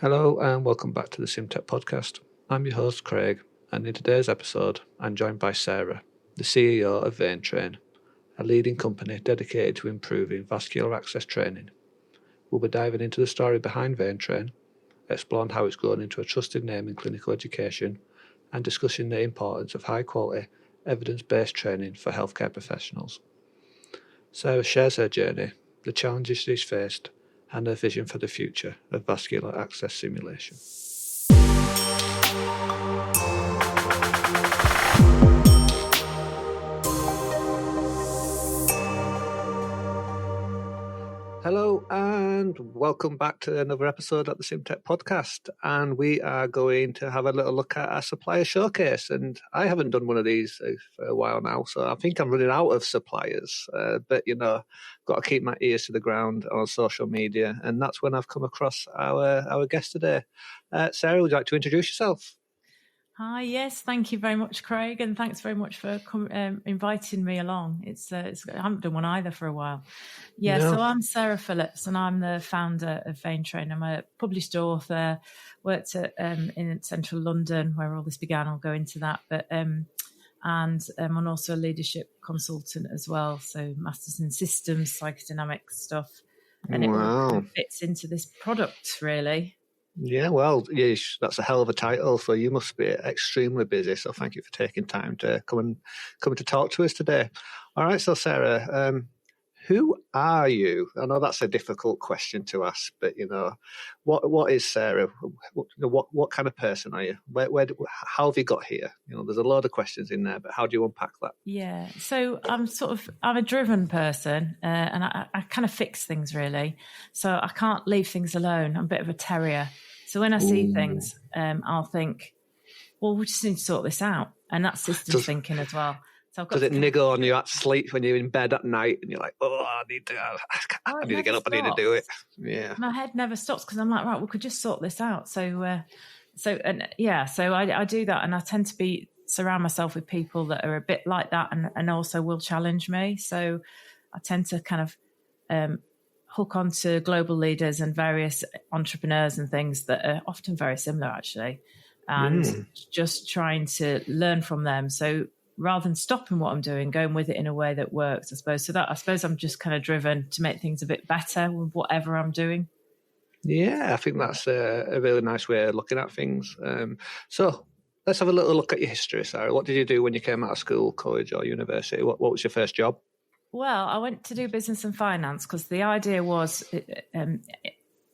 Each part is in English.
Hello and welcome back to the SimTech podcast. I'm your host Craig, and in today's episode I'm joined by Sarah, the CEO of VeinTrain, a leading company dedicated to improving vascular access training. We'll be diving into the story behind VeinTrain, exploring how it's grown into a trusted name in clinical education, and discussing the importance of high quality, evidence-based training for healthcare professionals. Sarah shares her journey, the challenges she's faced, and her vision for the future of vascular access simulation. Hello and welcome back to another episode of the SimTech podcast, and we are going to have a little look at our supplier showcase. And I haven't done one of these for a while now, so I think I'm running out of suppliers, but got to keep my ears to the ground on social media, and that's when I've come across our guest today. Sarah, would you like to introduce yourself? Hi, yes, thank you very much, Craig, and thanks very much for inviting me along. I haven't done one either for a while. Yeah, No. So I'm Sarah Phillips, and I'm the founder of VeinTrain. I'm a published author, worked in central London, where all this began. I'll go into that, but and I'm also a leadership consultant as well, so masters in systems, psychodynamic stuff, and it all kind of fits into this product, really. Yeah, well, yes, that's a hell of a title. So you must be extremely busy. So thank you for taking time to come to talk to us today. All right, so Sarah, who are you? I know that's a difficult question to ask, but what is Sarah? What kind of person are you? How have you got here? There's a lot of questions in there, but how do you unpack that? Yeah, so I'm a driven person, and I kind of fix things really. So I can't leave things alone. I'm a bit of a terrier. So when I see things, I'll think, well, we just need to sort this out. And that's systems thinking as well. So does it niggle on you at sleep when you're in bed at night and you're like, I need to get up, I need to do it. Yeah. My head never stops because I'm like, right, we could just sort this out. So I do that, and I tend to surround myself with people that are a bit like that and also will challenge me. So I tend to kind of hook onto global leaders and various entrepreneurs and things that are often very similar, actually, and just trying to learn from them. So rather than stopping what I'm doing, going with it in a way that works, I suppose. So I suppose I'm just kind of driven to make things a bit better with whatever I'm doing. Yeah, I think that's a really nice way of looking at things. So let's have a little look at your history, Sarah. What did you do when you came out of school, college or university? What was your first job? Well, I went to do business and finance because the idea was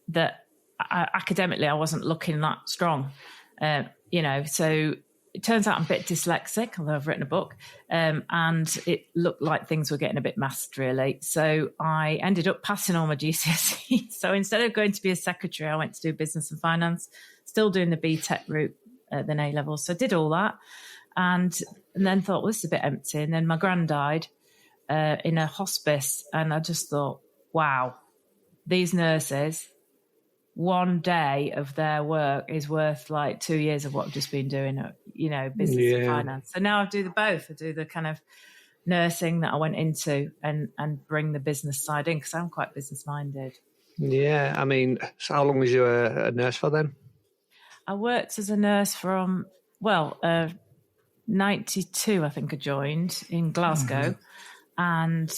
that academically I wasn't looking that strong, so it turns out I'm a bit dyslexic, although I've written a book, and it looked like things were getting a bit masked, really. So I ended up passing all my GCSEs. So instead of going to be a secretary, I went to do business and finance, still doing the BTEC route at the A-levels. So I did all that and then thought, well, this is a bit empty. And then my gran died in a hospice, and I just thought, wow, these nurses, one day of their work is worth like 2 years of what I've just been doing, business and finance. So now I do both. I do the kind of nursing that I went into and bring the business side in because I'm quite business minded. Yeah, I mean, so how long was you a nurse for then? I worked as a nurse from, 92, I think I joined in Glasgow. And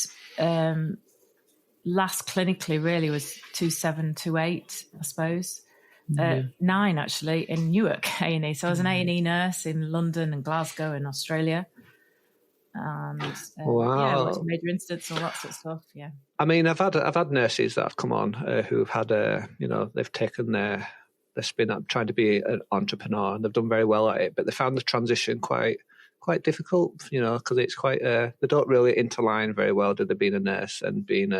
last clinically really was 27, 28, I suppose. 9 actually in Newark A&E. So I was an A&E nurse in London and Glasgow in Australia. And wow, worked in major incidents, all that sort of stuff. Yeah. I mean, I've had nurses that have come on who've had they've taken their spin up trying to be an entrepreneur, and they've done very well at it, but they found the transition quite difficult, because it's quite they don't really interline very well, do they, being a nurse and being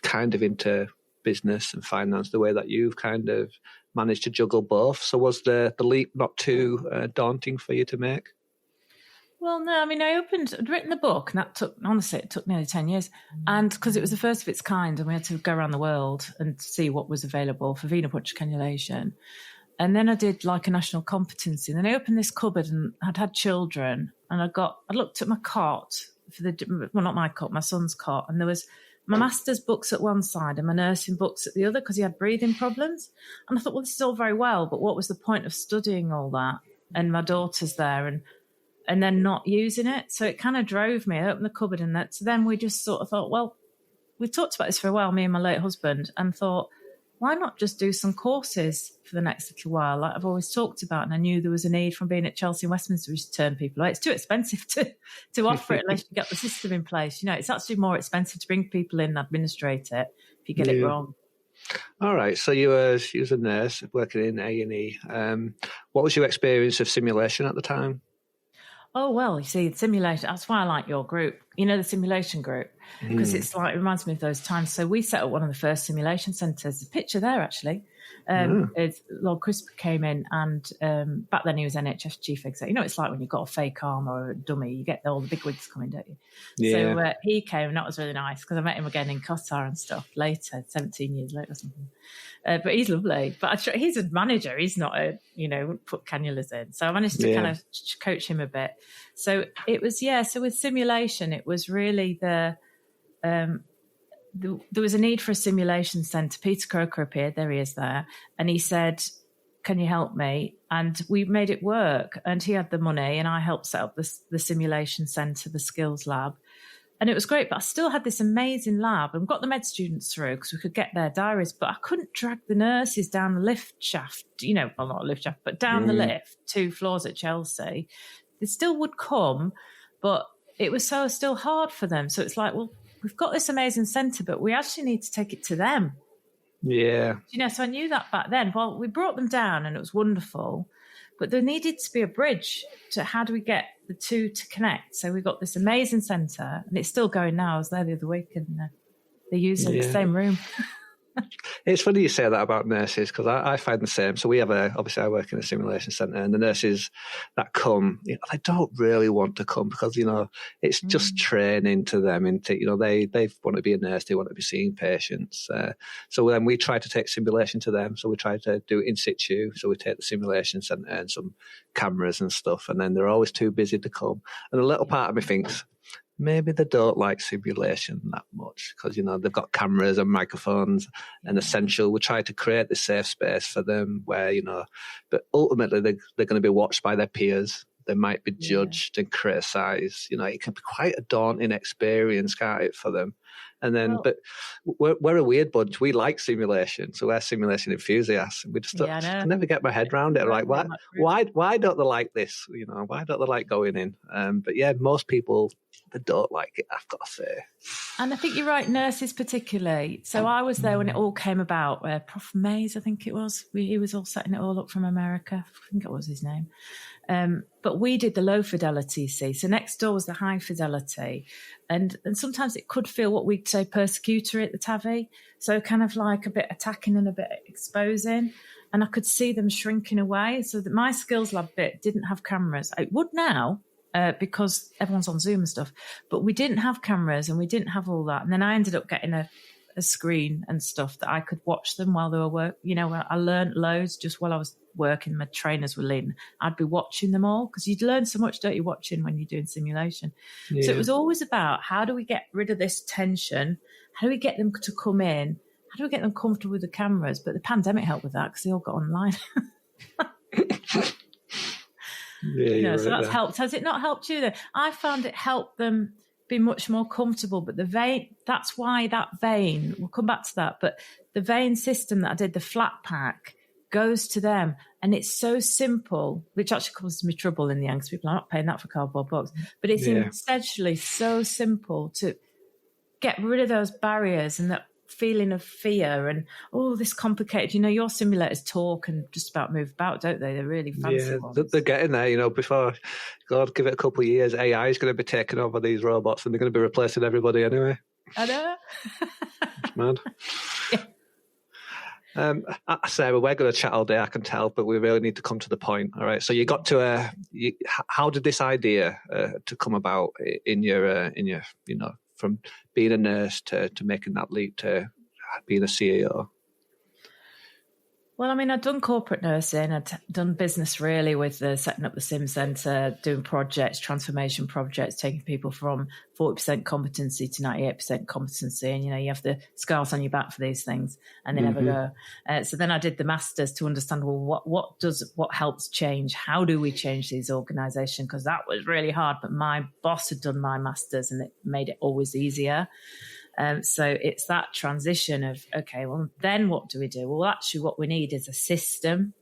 kind of into business and finance the way that you've kind of managed to juggle both. So was the leap not too daunting for you to make? Well, no, I mean, I'd written the book, and it took nearly 10 years. And because it was the first of its kind, and we had to go around the world and see what was available for venipuncture cannulation. And then I did like a national competency. And then I opened this cupboard, and I'd had children, and I looked at my cot not my cot, my son's cot, and there was my master's books at one side and my nursing books at the other because he had breathing problems. And I thought, well, this is all very well, but what was the point of studying all that? And my daughter's there and then not using it. So it kind of drove me. I opened the cupboard and that. So then we just sort of thought, well, we talked about this for a while, me and my late husband, and thought, why not just do some courses for the next little while, like I've always talked about? And I knew there was a need from being at Chelsea and Westminster to turn people away. It's too expensive to offer it unless you get the system in place. You know, it's actually more expensive to bring people in and administrate it if you get it wrong. All right. So you was a nurse working in A&E. What was your experience of simulation at the time? Oh, well, you see, simulation, that's why I like your group, you know, the simulation group, because it's like, it reminds me of those times. So we set up one of the first simulation centres. The picture there, actually, Lord Crisp came in and back then he was NHS chief exec. You know, it's like when you've got a fake arm or a dummy, you get all the big wigs coming, don't you? Yeah. So he came and that was really nice because I met him again in Qatar and stuff later, 17 years later or something. But he's lovely. But he's a manager. He's not wouldn't put cannulas in. So I managed to kind of coach him a bit. So it was, so with simulation, it was really there was a need for a simulation centre. Peter Croker appeared, there he is there. And he said, can you help me? And we made it work. And he had the money and I helped set up the simulation centre, the skills lab. And it was great, but I still had this amazing lab and got the med students through because we could get their diaries, but I couldn't drag the nurses down the lift shaft, well, not a lift shaft, but down the lift, 2 floors at Chelsea. They still would come, but it was still hard for them. So it's like, well, we've got this amazing centre, but we actually need to take it to them. Yeah. So I knew that back then. Well, we brought them down and it was wonderful, but there needed to be a bridge to how do we get the two to connect. So we got this amazing centre and it's still going now. I was there the other week and they're using the same room. It's funny you say that about nurses because I find the same. So we have obviously I work in a simulation centre and the nurses that come, they don't really want to come because, it's just training to them into, they want to be a nurse, they want to be seeing patients. So then we try to take simulation to them. So we try to do it in situ. So we take the simulation centre and some cameras and stuff and then they're always too busy to come. And a little part of me thinks, maybe they don't like simulation that much because, they've got cameras and microphones and essential. We try to create this safe space for them where, but ultimately they're going to be watched by their peers. They might be judged and criticised. It can be quite a daunting experience, can't it, for them? And then, but we're a weird bunch. We like simulation, so we're simulation enthusiasts. And we just I never get my head around it. Like, why don't they like this? Why don't they like going in? But most people, they don't like it, I've got to say. And I think you're right, nurses particularly. So I was there when it all came about. Prof Mays, I think it was. He was all setting it all up from America. I think it was his name. But we did the low fidelity, see. So next door was the high fidelity. And sometimes it could feel what we'd say persecutory at the TAVI. So kind of like a bit attacking and a bit exposing. And I could see them shrinking away. So that my skills lab bit didn't have cameras. It would now. Because everyone's on Zoom and stuff, but we didn't have cameras and we didn't have all that. And then I ended up getting a screen and stuff that I could watch them while they were working. I learned loads just while I was working. My trainers were leading. I'd be watching them all because you'd learn so much, don't you, watching when you're doing simulation. Yeah. So it was always about how do we get rid of this tension? How do we get them to come in? How do we get them comfortable with the cameras? But the pandemic helped with that because they all got online. Yeah, so that's helped. Has it not helped you then? I found it helped them be much more comfortable. But the vein, that's why that vein, we'll come back to that, but the vein system that I did, the flat pack, goes to them. And it's so simple, which actually causes me trouble in the end because people are not paying that for cardboard box. But it's essentially so simple to get rid of those barriers and that feeling of fear and this complicated. Your simulators talk and just about move about, don't they? They're really fancy ones. They're getting there. Before God, give it a couple of years, AI is going to be taking over these robots and they're going to be replacing everybody anyway. I know. It's mad. Sarah, we're going to chat all day, I can tell, but we really need to come to the point. All right. So you got to how did this idea to come about in your from being a nurse to making that leap to being a CEO? Well, I mean, I'd done corporate nursing. I'd done business really with setting up the Sim Centre, doing projects, transformation projects, taking people from 40% competency to 98% competency. And, you have the scars on your back for these things and they never go. So then I did the masters to understand, well, what helps change? How do we change these organisations? Because that was really hard. But my boss had done my masters and it made it always easier. So it's that transition of, okay, well, then what do we do? Well, actually what we need is a system.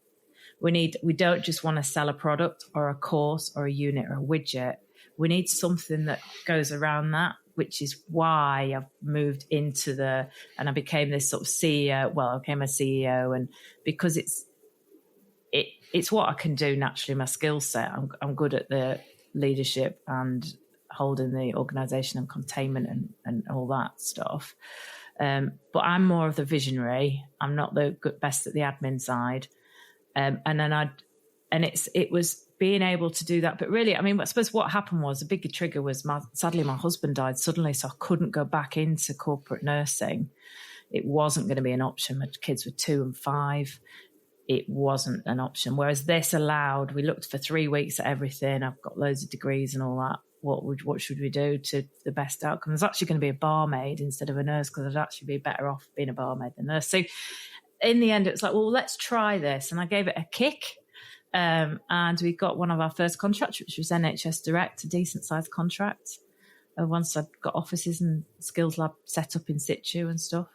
We don't just want to sell a product or a course or a unit or a widget. We need something that goes around that, which is why I've moved into and I became this sort of CEO. Well, I became a CEO, and because it's what I can do naturally, my skill set. I'm good at the leadership and holding the organisation and containment and all that stuff. But I'm more of the visionary. I'm not the best at the admin side. It was being able to do that. But really, I mean, I suppose what happened was a bigger trigger was sadly my husband died suddenly, so I couldn't go back into corporate nursing. It wasn't going to be an option. My kids were 2 and 5. It wasn't an option. Whereas this allowed, we looked for 3 weeks at everything. I've got loads of degrees and all that. What should we do to the best outcome? There's actually going to be a barmaid instead of a nurse, because I'd actually be better off being a barmaid than a nurse. So in the end, it was like, well, let's try this. And I gave it a kick. And we got one of our first contracts, which was NHS Direct, a decent sized contract. Once I'd got offices and skills lab set up in situ and stuff.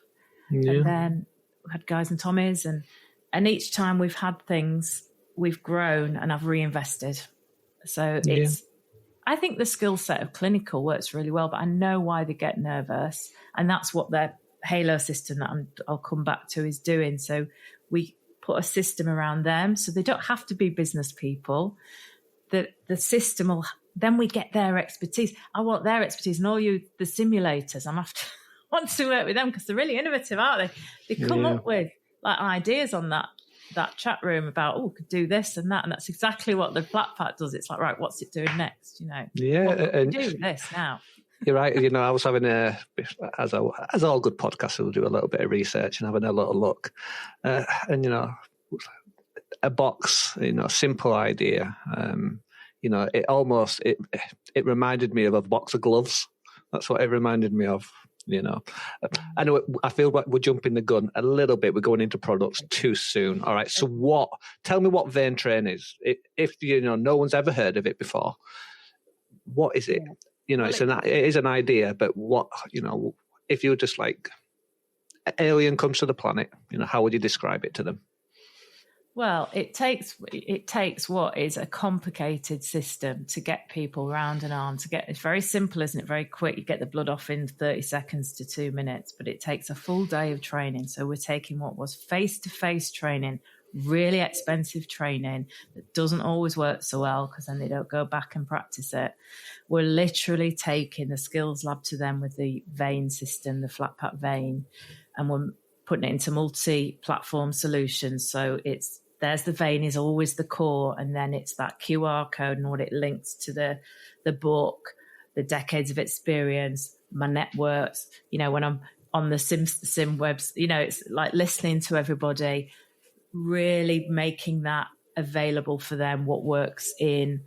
Yeah. And then we had Guys and Tommies. And each time we've had things, we've grown and I've reinvested. So I think the skill set of clinical works really well, but I know why they get nervous. And that's what their Halo system that I'll come back to is doing. So we put a system around them so they don't have to be business people. The system will, then we get their expertise. I want their expertise, and all the simulators. Want to work with them because they're really innovative, aren't they? They come up with like ideas on that chat room about, could do this and that, and that's exactly what the flat pack does. It's like, right, what's it doing next? What can we do with this now? You're right. I was having as all good podcasters will do, a little bit of research and having a little look, and a box, a simple idea. It almost it reminded me of a box of gloves. That's what it reminded me of. I know I feel like we're jumping the gun a little bit. We're going into products too soon. All right. So tell me what VeinTrain is. If no one's ever heard of it before, what is it? It is an idea, but what, if you're just like an alien comes to the planet, how would you describe it to them? Well, it takes what is a complicated system to get people round and arm. It's very simple, isn't it? Very quick. You get the blood off in 30 seconds to 2 minutes, but it takes a full day of training. So we're taking what was face-to-face training, really expensive training that doesn't always work so well because then they don't go back and practice it. We're literally taking the skills lab to them with the vein system, the flat pack vein, and we're putting it into multi-platform solutions. So there's the vein is always the core, and then it's that QR code and what it links to the book, the decades of experience, my networks. When I'm on the sim webs, it's like listening to everybody, really making that available for them. What works in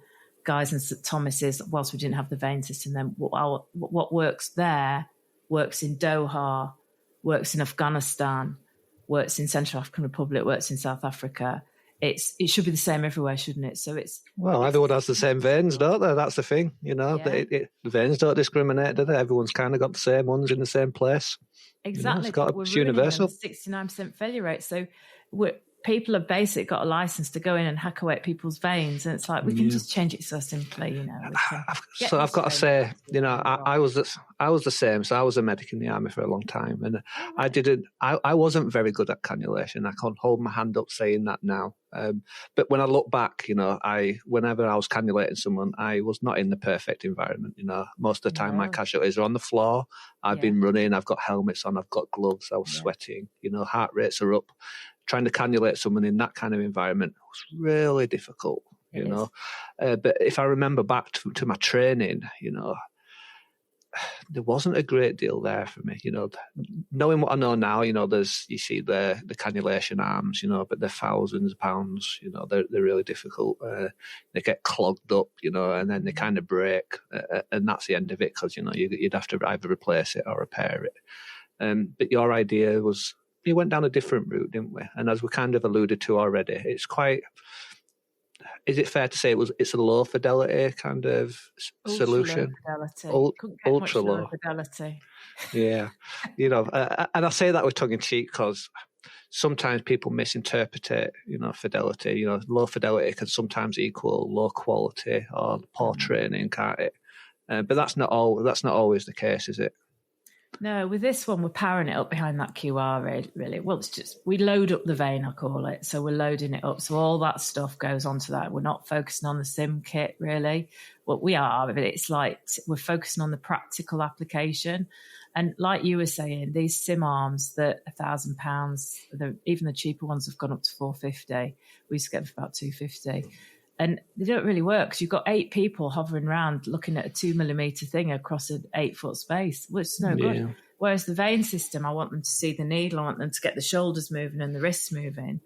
Guy's and St Thomas's, whilst we didn't have the vein system, then what works there works in Doha, works in Afghanistan, works in Central African Republic, works in South Africa. It should be the same everywhere, shouldn't it? So everyone has the same veins, don't they? That's the thing, The veins don't discriminate, do they? Everyone's kind of got the same ones in the same place. Exactly. It's universal. 69% failure rate. So people have basically got a license to go in and hack away at people's veins, and it's like we can just change it so simply. I've got to say, I was the same. So I was a medic in the army for a long time, and I wasn't very good at cannulation. I can't hold my hand up saying that now. But when I look back, whenever I was cannulating someone, I was not in the perfect environment. Most of the time my casualties are on the floor. I've been running. I've got helmets on. I've got gloves. I was sweating. Heart rates are up. Trying to cannulate someone in that kind of environment was really difficult, But if I remember back to my training, there wasn't a great deal there for me. Knowing what I know now, you see the cannulation arms, but they're thousands of pounds. They're really difficult. They get clogged up, and then they kind of break, and that's the end of it, because you'd have to either replace it or repair it. But your idea was, we went down a different route, didn't we? And as we kind of alluded to already, it's quite. Is it fair to say it's a low fidelity kind of solution? Ultra low fidelity. Yeah, and I say that with tongue in cheek, because sometimes people misinterpret it. Fidelity. Low fidelity can sometimes equal low quality or poor training, can't it? But that's not always the case, is it? No, with this one, we're powering it up behind that QR, really. Well, it's just, we load up the vein, I call it. So we're loading it up. So all that stuff goes onto that. We're not focusing on the sim kit, really. What we are, but it's like we're focusing on the practical application. And like you were saying, these sim arms that £1,000, even the cheaper ones have gone up to £450. We used to get them for about £250. And they don't really work, because you've got 8 people hovering around looking at a 2mm thing across an 8-foot space, which is no good. Whereas the vein system, I want them to see the needle, I want them to get the shoulders moving and the wrists moving,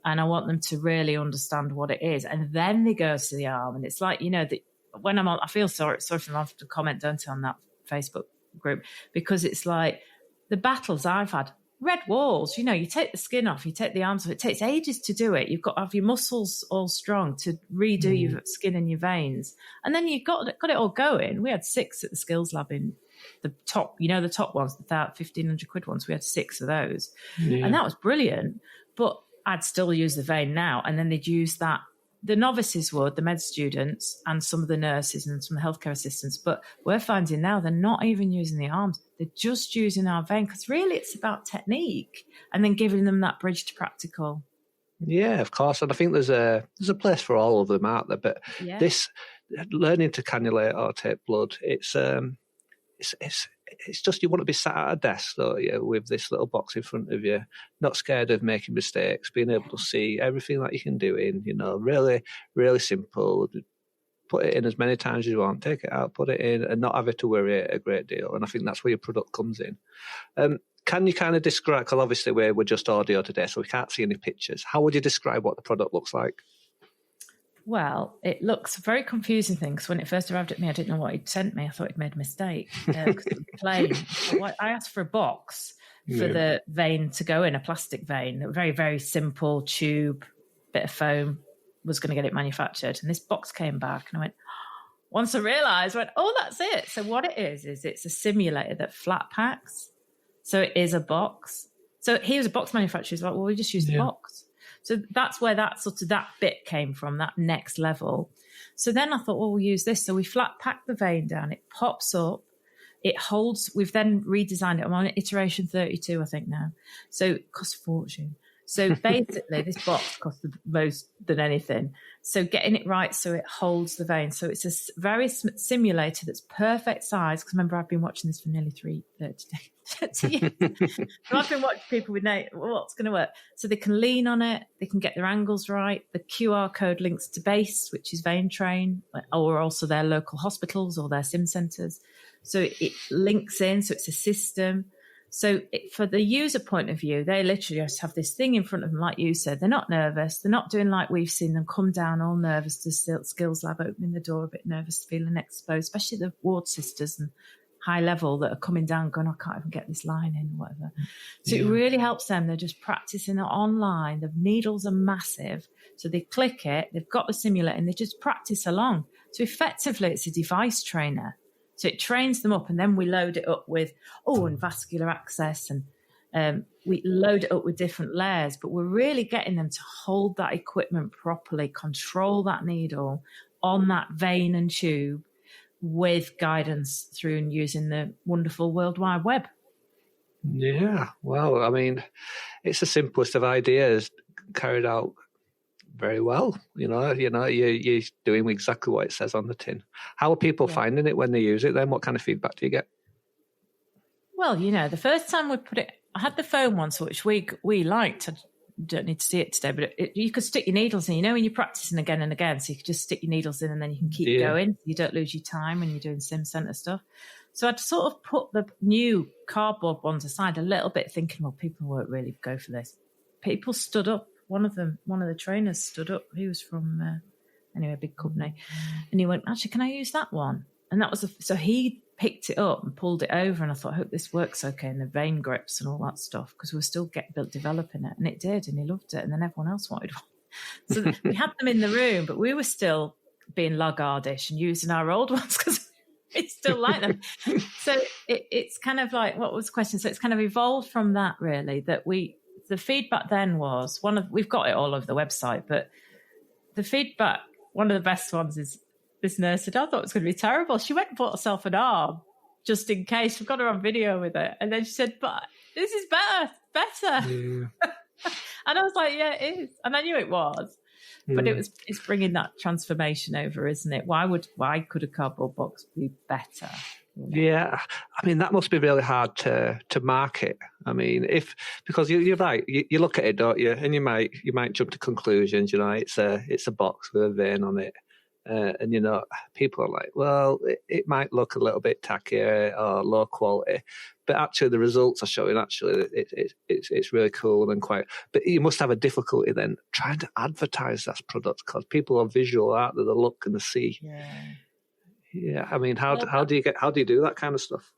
and I want them to really understand what it is. And then they go to the arm. And it's like, that when I'm on, I feel sorry for them, I have to comment, don't I, on that Facebook group, because it's like the battles I've had. Red walls, you take the skin off, you take the arms off. It takes ages to do it. You've got to have your muscles all strong to redo your skin and your veins. And then you've got it all going. We had 6 at the skills lab in the top, the top ones, the £1,500 ones. We had 6 of those. Yeah. And that was brilliant. But I'd still use the vein now. And then they'd use that. The novices would, the med students, and some of the nurses and some of the healthcare assistants. But we're finding now they're not even using the arms. They're just using our vein, because really it's about technique and then giving them that bridge to practical. Yeah, of course. And I think there's a place for all of them out there. But this learning to cannulate or take blood, it's just, you want to be sat at a desk, though, with this little box in front of you, not scared of making mistakes, being able to see everything that you can do in, really, really simple. Put it in as many times as you want, take it out, put it in, and not have to worry a great deal. And I think that's where your product comes in. Can you kind of describe, because obviously we're just audio today, so we can't see any pictures. How would you describe what the product looks like? Well, it looks a very confusing thing, because when it first arrived at me, I didn't know what he'd sent me. I thought he'd made a mistake, because it was plain. I asked for a box for the vein to go in, a plastic vein, a very, very simple tube, bit of foam, was going to get it manufactured. And this box came back, and I went, once I realised, oh, that's it. So what it is it's a simulator that flat packs. So it is a box. So he was a box manufacturer. He's like, well, we just use the box. So that's where that bit came from, that next level. So then I thought, well, we'll use this. So we flat pack the vein down. It pops up. It holds. We've then redesigned it. I'm on iteration 32, I think now. So it costs a fortune. So basically, this box costs the most than anything. So getting it right so it holds the vein. So it's a very simulator that's perfect size. Because remember, I've been watching this for nearly 30 years. So I've been watching people with what's going to work. So they can lean on it. They can get their angles right. The QR code links to BASE, which is VeinTrain, or also their local hospitals or their sim centres. So it links in. So it's a system. So for the user point of view, they literally just have this thing in front of them, like you said. They're not nervous. They're not doing like we've seen them come down all nervous to skills lab, opening the door, a bit nervous, feeling exposed, especially the ward sisters and high level that are coming down going, I can't even get this line in or whatever. So it really helps them. They're just practicing it online. The needles are massive. So they click it. They've got the simulator and they just practice along. So effectively, it's a device trainer. So it trains them up, and then we load it up with, and vascular access, and we load it up with different layers, but we're really getting them to hold that equipment properly, control that needle on that vein and tube with guidance through and using the wonderful World Wide Web. Yeah, well, I mean, it's the simplest of ideas carried out very well. You're doing exactly what it says on the tin. How are people finding it when they use it then? What kind of feedback do you get? Well, the first time we put it, I had the foam one, which we liked. I don't need to see it today, but you could stick your needles in, when you're practicing again and again. So you could just stick your needles in and then you can keep going. You don't lose your time when you're doing sim center stuff. So I'd sort of put the new cardboard ones aside a little bit, thinking, well, people won't really go for this. People stood up. One of the trainers stood up. He was from, a big company. And he went, actually, can I use that one? And that was, so he picked it up and pulled it over. And I thought, I hope this works okay. And the vein grips and all that stuff, because we were still developing it. And it did. And he loved it. And then everyone else wanted one. So we had them in the room, but we were still being laggardish and using our old ones because we still like them. So it's kind of like, what was the question? So it's kind of evolved from that, really, that the feedback then was we've got it all over the website, but the feedback, one of the best ones is this nurse said, I thought it was going to be terrible. She went and bought herself an arm just in case. We've got her on video with it. And then she said, but this is better. Yeah. And I was like, yeah, it is. And I knew it was. But it's bringing that transformation over, isn't it? Why could a cardboard box be better? You know? Yeah, I mean, that must be really hard to market. I mean, because you're right, you look at it, don't you? And you might jump to conclusions. You know, it's a box with a vein on it, and you know, people are like, well, it might look a little bit tacky or low quality, but actually the results are showing actually it's really cool and quite. But you must have a difficulty then trying to advertise that product because people are visual, aren't they? They look and they see. Yeah. I mean, how do you do that kind of stuff?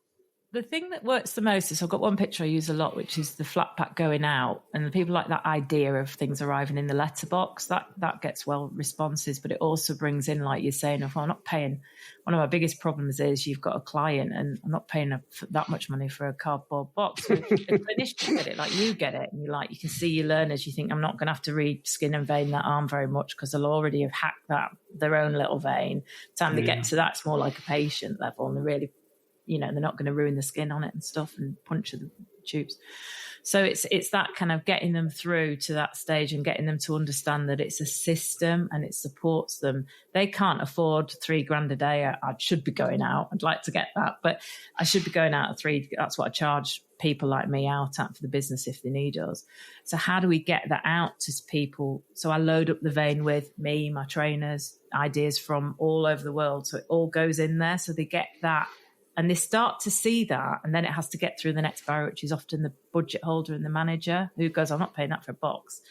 The thing that works the most is I've got one picture I use a lot, which is the flat pack going out, and people like that idea of things arriving in the letterbox. That gets well responses, but it also brings in, like you're saying, if I'm not paying. One of my biggest problems is you've got a client, and I'm not paying that much money for a cardboard box. So the clinicians get it, like you get it, and you can see your learners. You think I'm not going to have to read skin and vein that arm very much because they'll already have hacked their own little vein. Time they get to that, it's more like a patient level, and they're really. You know, they're not going to ruin the skin on it and stuff and puncture the tubes. So it's that kind of getting them through to that stage and getting them to understand that it's a system and it supports them. They can't afford $3,000 a day. I should be going out. I'd like to get that, but I should be going out at $3,000. That's what I charge people like me out at for the business if they need us. So how do we get that out to people? So I load up the vein with me, my trainers, ideas from all over the world. So it all goes in there. So they get that. And they start to see that, and then it has to get through the next barrier, which is often the budget holder and the manager who goes, I'm not paying that for a box.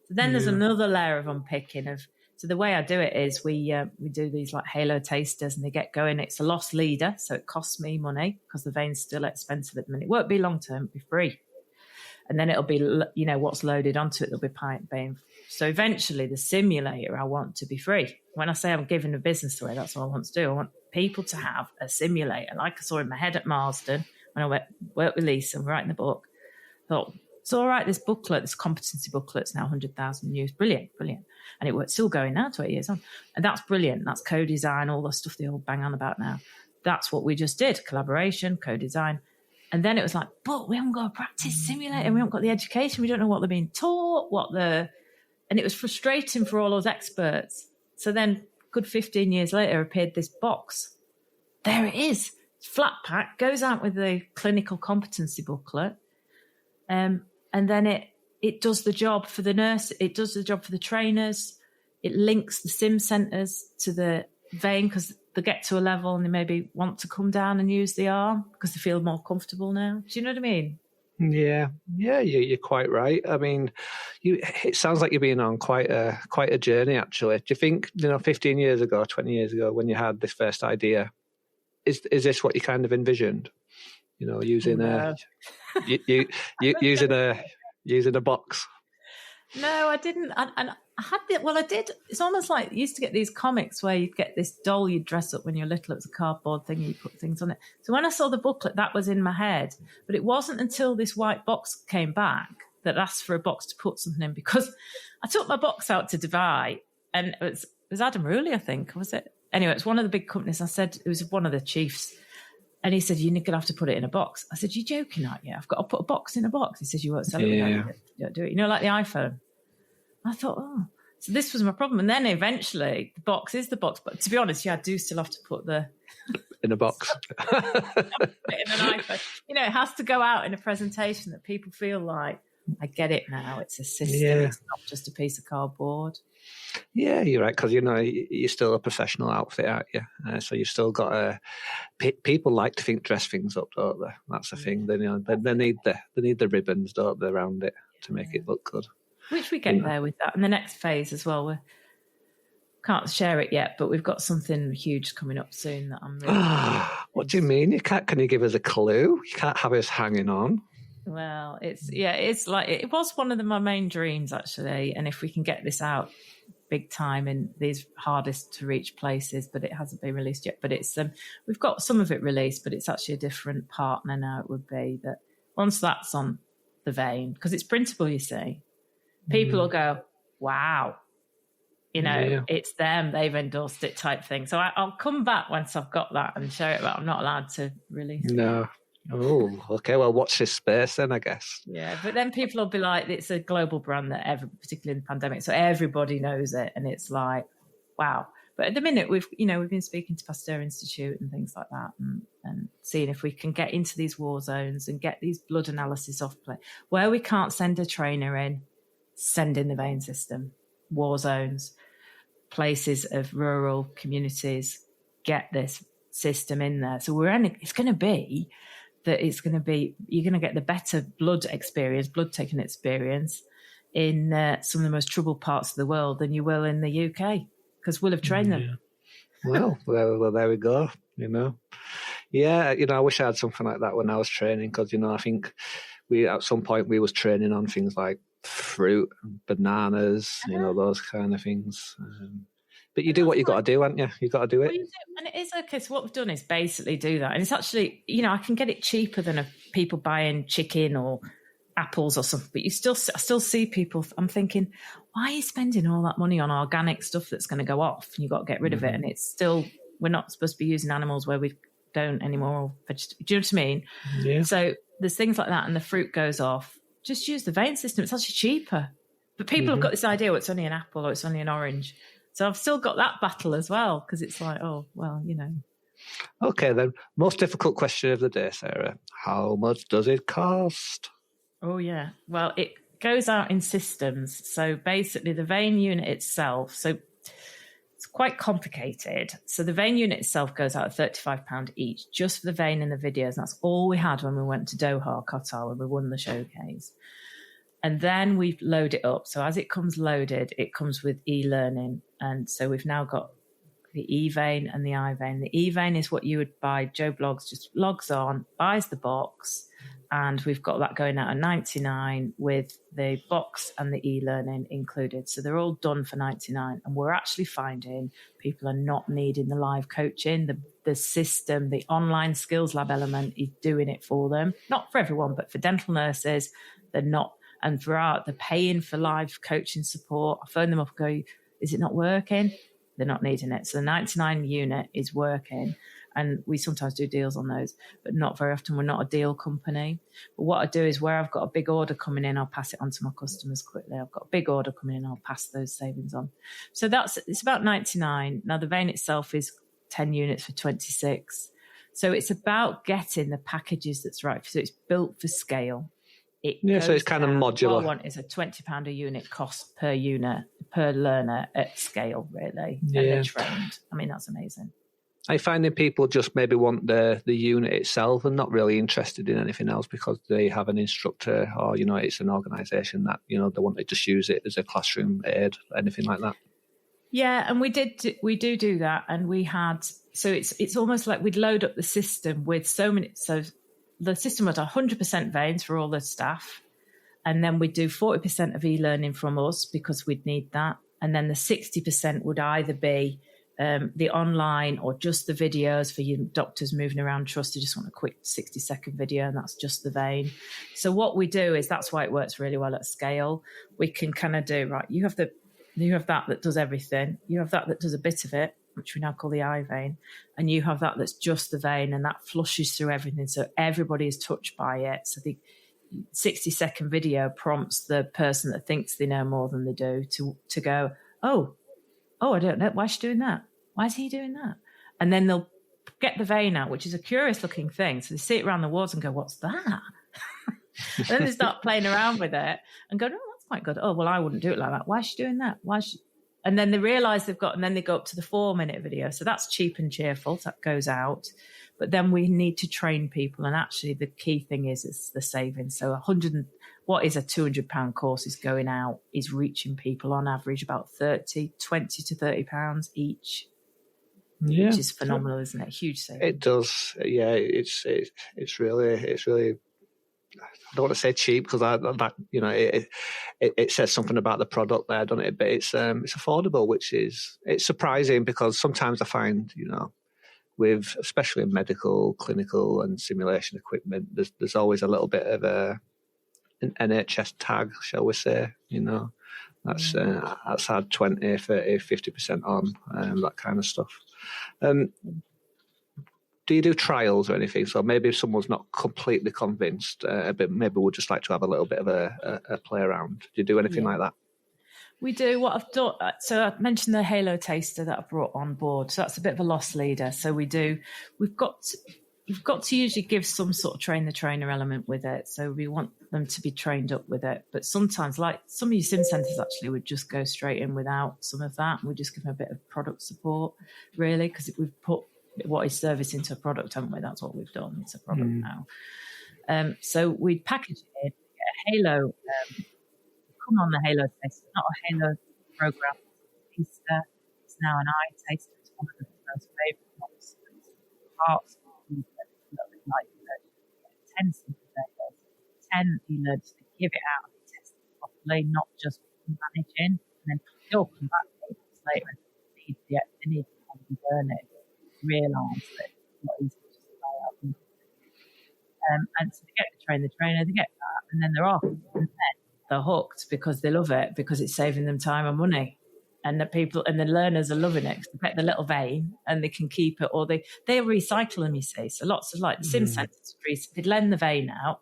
So then there's another layer of unpicking of. So the way I do it is we do these like halo tasters, and they get going. It's a loss leader, so it costs me money because the vein's still expensive at the minute. It won't be long term; it'll be free, and then it'll be what's loaded onto it. They'll be paying. So eventually, the simulator I want to be free. When I say I'm giving a business away, that's what I want to do. I want people to have a simulator, like I saw in my head at Marsden when I worked with Lisa and we're writing the book. I thought, it's all right, this competency booklet's now 100,000 views. Brilliant. And it's still going now, 20 years on. And that's brilliant. That's co-design, all the stuff they all bang on about now. That's what we just did, collaboration, co-design. And then it was like, but we haven't got a practice simulator. We haven't got the education. We don't know what they're being taught, and it was frustrating for all those experts. So then, good 15 years later, appeared this box. There it is. Flat pack, goes out with the clinical competency booklet. And then it does the job for the nurse. It does the job for the trainers. It links the sim centres to the vein because they get to a level and they maybe want to come down and use the arm because they feel more comfortable now. Do you know what I mean? Yeah, you're quite right. I mean, it sounds like you've been on quite a journey, actually. Do you think, 15 years ago, 20 years ago, when you had this first idea, is this what you kind of envisioned? Using using a box. No, I didn't. I did. It's almost like you used to get these comics where you'd get this doll you'd dress up when you're little. It was a cardboard thing and you put things on it. So when I saw the booklet, that was in my head. But it wasn't until this white box came back that asked for a box to put something in, because I took my box out to Dubai and it was Adam Rooley, I think, was it? Anyway, it's one of the big companies. I said, it was one of the chiefs. And he said, you're going to have to put it in a box. I said, you're joking, aren't you? I've got to put a box in a box. He says, you won't sell it. You don't do it. Like the iPhone. I thought, so this was my problem. And then eventually the box is the box. But to be honest, I do still have to put in a box. In an iPhone. It has to go out in a presentation that people feel like, I get it now. It's a system. Yeah. It's not just a piece of cardboard. Yeah, you're right, because you're still a professional outfit, aren't you? So you've still got people like to dress things up, don't they? That's the thing. They need the ribbons, don't they, around it to make it look good. Which we get there with that. And the next phase as well. We can't share it yet, but we've got something huge coming up soon that I'm really. What do you mean? You can't? Can you give us a clue? You can't have us hanging on. Well, it's like it was one of my main dreams actually, and if we can get this out big time in these hardest to reach places, but it hasn't been released yet. But it's we've got some of it released, but it's actually a different partner now. It would be that once that's on the vein, because it's printable, you see, people will go, "Wow, it's them. They've endorsed it," type thing. So I'll come back once I've got that and share it, but I'm not allowed to release it. No. Oh, okay. Well, watch this space then, I guess. Yeah, but then people will be like, it's a global brand that particularly in the pandemic, so everybody knows it, and it's like, wow. But at the minute, we've been speaking to Pasteur Institute and things like that, and seeing if we can get into these war zones and get these blood analysis off play where we can't send a trainer in, send in the vein system, war zones, places of rural communities, get this system in there. So it's going to be that you're going to get the better blood taking experience in some of the most troubled parts of the world than you will in the UK, because we'll have trained them. Well, there we go. Yeah, I wish I had something like that when I was training, because I think at some point we was training on things like fruit, bananas, those kind of things. But you do what you got to do, haven't you? You got to do it. Well, you do, and it is okay. So what we've done is basically do that, and it's actually, I can get it cheaper than people buying chicken or apples or something. But I still see people. I'm thinking, why are you spending all that money on organic stuff that's going to go off, and you got to get rid of it? And it's still, we're not supposed to be using animals where we don't anymore. Do you know what I mean? Yeah. So there's things like that, and the fruit goes off. Just use the vein system. It's actually cheaper. But people have got this idea, it's only an apple or it's only an orange. So I've still got that battle as well, because it's like, oh, well, Okay, then. Most difficult question of the day, Sarah. How much does it cost? Oh, yeah. Well, it goes out in systems. So basically the vein unit itself, so it's quite complicated. So the vein unit itself goes out at £35 each, just for the vein and the videos. And that's all we had when we went to Doha, Qatar, when we won the showcase. And then we load it up. So as it comes loaded, it comes with e-learning. And so we've now got the e-vein and the i-vein. The e-vein is what you would buy. Joe Blogs just logs on, buys the box, and we've got that going out at $99 with the box and the e-learning included. So they're all done for $99. And we're actually finding people are not needing the live coaching. The system, the online skills lab element is doing it for them. Not for everyone, but for dental nurses, they're not. And they're paying for live coaching support. I phone them up and go, is it not working? They're not needing it. So the 99 unit is working. And we sometimes do deals on those, but not very often. We're not a deal company. But what I do is where I've got a big order coming in, I'll pass it on to my customers quickly. I've got a big order coming in, I'll pass those savings on. So it's about 99. Now the vein itself is 10 units for 26. So it's about getting the packages that's right. So it's built for scale. So it's kind of modular. What I want is a £20 a unit cost per unit, per learner at scale, really. Yeah. And they're trained. I mean, that's amazing. I find that people just maybe want the unit itself and not really interested in anything else because they have an instructor or, it's an organisation that, they want to just use it as a classroom aid, anything like that. Yeah, and we do that. And we had, so it's almost like we'd load up the system with so the system was 100% veins for all the staff. And then we'd do 40% of e-learning from us because we'd need that. And then the 60% would either be the online or just the videos for your doctors moving around trust who just want a quick 60-second video, and that's just the vein. So what we do is, that's why it works really well at scale. We can kind of do, right, you have that does everything. You have that does a bit of it, which we now call the eye vein, and you have that that's just the vein, and that flushes through everything. So everybody is touched by it. So the 60-second video prompts the person that thinks they know more than they do to go, oh, I don't know. Why is she doing that? Why is he doing that? And then they'll get the vein out, which is a curious looking thing. So they see it around the walls and go, what's that? And then they start playing around with it and go, oh, that's quite good. Oh, well, I wouldn't do it like that. Why is she doing that? And then they realise and then they go up to the 4-minute video. So that's cheap and cheerful. So that goes out. But then we need to train people. And actually the key thing is the savings. So what is a £200 course is going out, is reaching people on average about £20 to £30 each. Yeah. Which is phenomenal, isn't it? Huge savings. It does. Yeah, it's really, I don't want to say cheap because it says something about the product there, doesn't it? But it's affordable, it's surprising because sometimes I find, with especially in medical, clinical, and simulation equipment, there's always a little bit of an NHS tag, shall we say? That's had 20, 30, 50% on, that kind of stuff. Do you do trials or anything? So maybe if someone's not completely convinced, but maybe would just like to have a little bit of a play around. Do you do anything like that? We do. What I've done, so I mentioned the Halo taster that I brought on board. So that's a bit of a loss leader. So we've got to usually give some sort of train the trainer element with it. So we want them to be trained up with it. But sometimes, like some of your sim centres actually would just go straight in without some of that. We just give them a bit of product support, really, because we've put what is service into a product, haven't we? That's what we've done. It's a product now. So we'd package it in, get a Halo, come on the Halo taster, not a Halo program. It's now an eye taster. It's one of the most favourite ones. Parts like 10 simple 10 e-learners to give it out and test it properly, not just managing. And then they'll come back 8 months later and they need to probably learn it, realise that it's not easy to just play out. And so they get to train the trainer, they get that, and then they're off. And then they're hooked because they love it, because it's saving them time and money. And the learners are loving it because they get the little vein and they can keep it, or they recycle them, you see. So lots of the sim centres, they'd lend the vein out,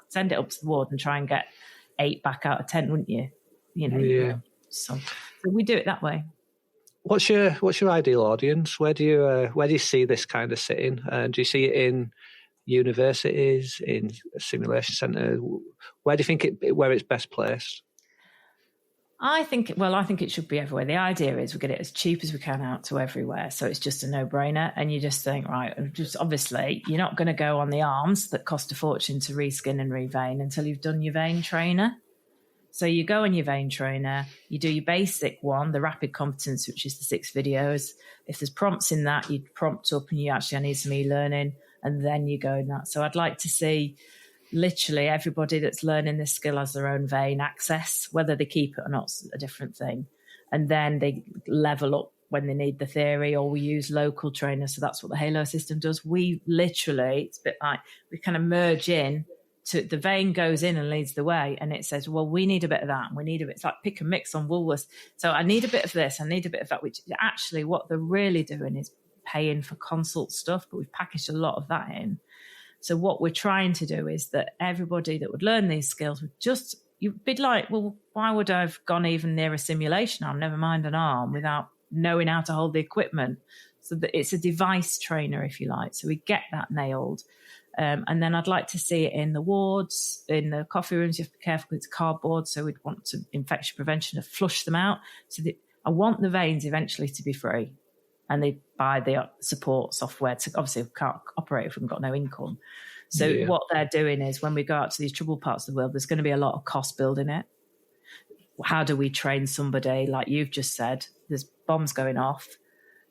send it up to the ward and try and get 8 back out of 10, wouldn't you? Yeah. So we do it that way. What's your ideal audience? Where do you see this kind of sitting? Do you see it in universities, in a simulation centre? Where do you think where it's best placed? I think it should be everywhere. The idea is we get it as cheap as we can out to everywhere. So it's just a no-brainer. And you just think, right, just obviously you're not going to go on the arms that cost a fortune to reskin and revein until you've done your VeinTrainer. So you go on your VeinTrainer, you do your basic one, the rapid competence, which is the 6 videos. If there's prompts in that, you prompt up and I need some e-learning, and then you go in that. So I'd like to see literally everybody that's learning this skill has their own vein access. Whether they keep it or not is a different thing. And then they level up when they need the theory, or we use local trainers. So that's what the Halo system does. We literally, it's a bit like we kind of merge in to the vein goes in and leads the way. And it says, well, we need a bit of that. And we need a bit, it's like pick and mix on Woolworths. So I need a bit of this. I need a bit of that, which actually what they're really doing is paying for consult stuff, but we've packaged a lot of that in. So what we're trying to do is that everybody that would learn these skills would you'd be like, well, why would I have gone even near a simulation arm, never mind an arm, without knowing how to hold the equipment? So that it's a device trainer, if you like. So we get that nailed. And then I'd like to see it in the wards, in the coffee rooms. You have to be careful because it's cardboard. So we'd want to infection prevention to flush them out. So I want the veins eventually to be free. And they buy the support software to, obviously we can't operate if we've got no income. So what they're doing is when we go out to these troubled parts of the world, there's going to be a lot of cost building it. How do we train somebody? Like you've just said, there's bombs going off.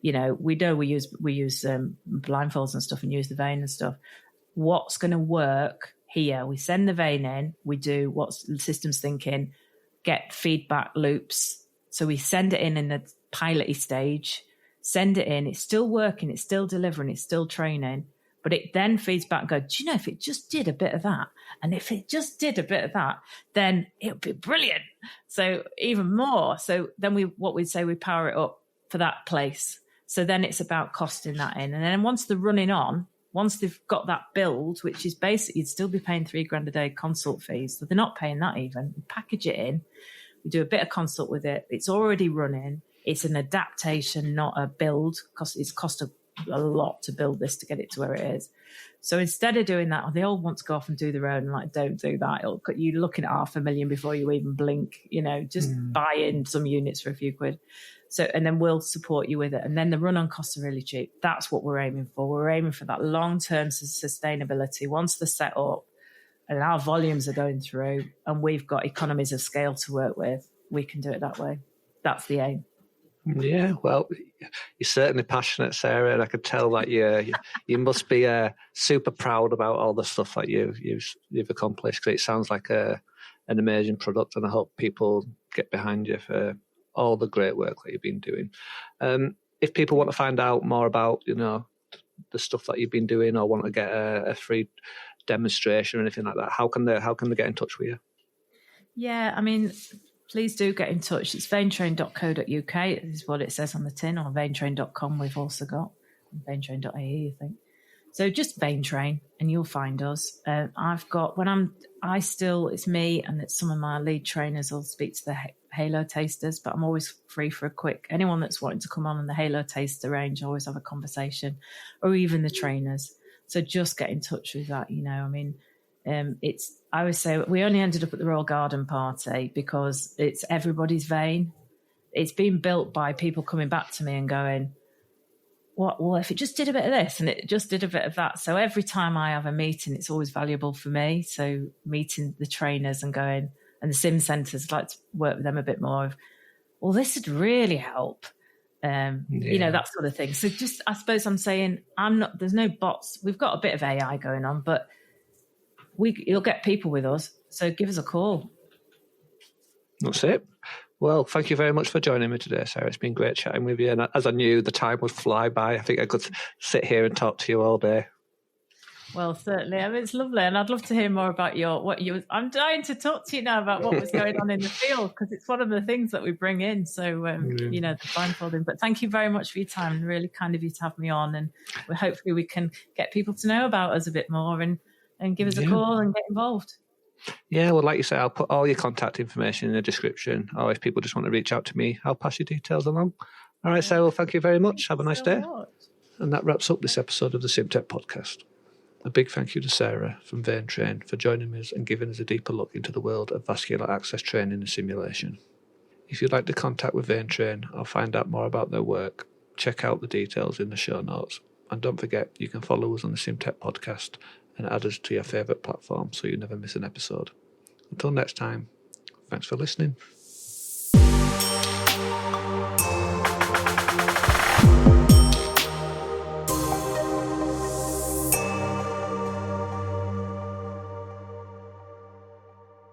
We know we use blindfolds and stuff and use the vein and stuff. What's going to work here? We send the vein in, we do what's the system's thinking, get feedback loops. So we send it in the pilot stage, send it in, it's still working, it's still delivering, it's still training, but it then feeds back and goes, do you know, if it just did a bit of that, and if it just did a bit of that, then it would be brilliant. So even more. So then we power it up for that place. So then it's about costing that in. And then once they're running on, once they've got that build, which is basically, you'd still be paying $3,000 a day consult fees. So they're not paying that even. We package it in. We do a bit of consult with it. It's already running. It's an adaptation, not a build, because it's cost of a lot to build this to get it to where it is. So instead of doing that, they all want to go off and do their own. Like, don't do that. You're looking at $500,000 before you even blink. Just buy in some units for a few quid. So, and then we'll support you with it. And then the run-on costs are really cheap. That's what we're aiming for. We're aiming for that long-term sustainability. Once they're set up and our volumes are going through, and we've got economies of scale to work with, we can do it that way. That's the aim. Yeah, well, you're certainly passionate, Sarah, and I could tell that you must be super proud about all the stuff that you've accomplished, because it sounds like an amazing product, and I hope people get behind you for all the great work that you've been doing. If people want to find out more about the stuff that you've been doing, or want to get a free demonstration or anything like that, how can they get in touch with you? Yeah, I mean, please do get in touch. It's VeinTrain.co.uk is what it says on the tin, or VeinTrain.com we've also got, VeinTrain.ie, I think. So just VeinTrain and you'll find us. It's me and it's some of my lead trainers will speak to the Halo tasters, but I'm always free for anyone that's wanting to come on the Halo taster range, I always have a conversation, or even the trainers. So just get in touch with that, I always say we only ended up at the Royal Garden Party because it's everybody's vein. It's been built by people coming back to me and going, well, if it just did a bit of this and it just did a bit of that. So every time I have a meeting, it's always valuable for me. So meeting the trainers and going, and the sim centres, I'd like to work with them a bit more. Well, this would really help. That sort of thing. So just, I suppose I'm saying, there's no bots. We've got a bit of AI going on, but you'll get people with us, so give us a call. That's it. Well, thank you very much for joining me today, Sarah. It's been great chatting with you, and as I knew the time would fly by, I think I could sit here and talk to you all day. Well, certainly. I mean, it's lovely, and I'd love to hear more about I'm dying to talk to you now about what was going on in the field, because it's one of the things that we bring in. So, the blindfolding. But thank you very much for your time, and really kind of you to have me on, and hopefully we can get people to know about us a bit more and give us a call and get involved. Yeah, well, like you say, I'll put all your contact information in the description, or if people just want to reach out to me, I'll pass your details along. All right, Sarah, well, thank you very much. Have a nice day. And that wraps up this episode of the SimTech Podcast. A big thank you to Sarah from VeinTrain for joining us and giving us a deeper look into the world of vascular access training and simulation. If you'd like to contact with VeinTrain or find out more about their work, check out the details in the show notes. And don't forget, you can follow us on the SimTech Podcast and add us to your favourite platform so you never miss an episode. Until next time, thanks for listening.